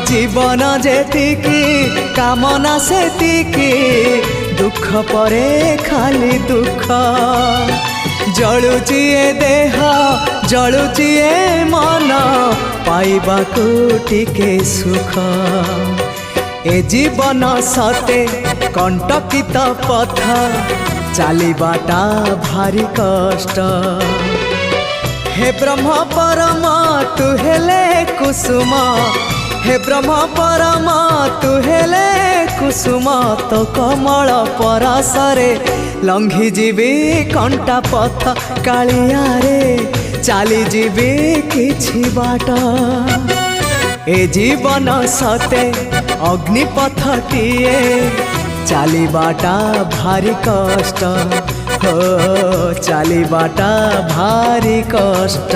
जीवन जेतिकी कामना सेतिकी दुख परे खाली दुख जलुची ए देह जलुची ए मन पाइबाकू टिके सुख ए जीवन सते कंटकित पथ चलिबाटा भारी कष्ट हे ब्रह्म परम तू हेले कुसुम हे ब्रह्म परम तू हेले कुसुम तो कमल परसरे लंघी जीवी कंटा पथ कालिया रे चली जीवी किछि बाट ए जीवन सते अग्निपथटिए चलिबाटा भारी कष्ट हो चलिबाटा भारी कष्ट।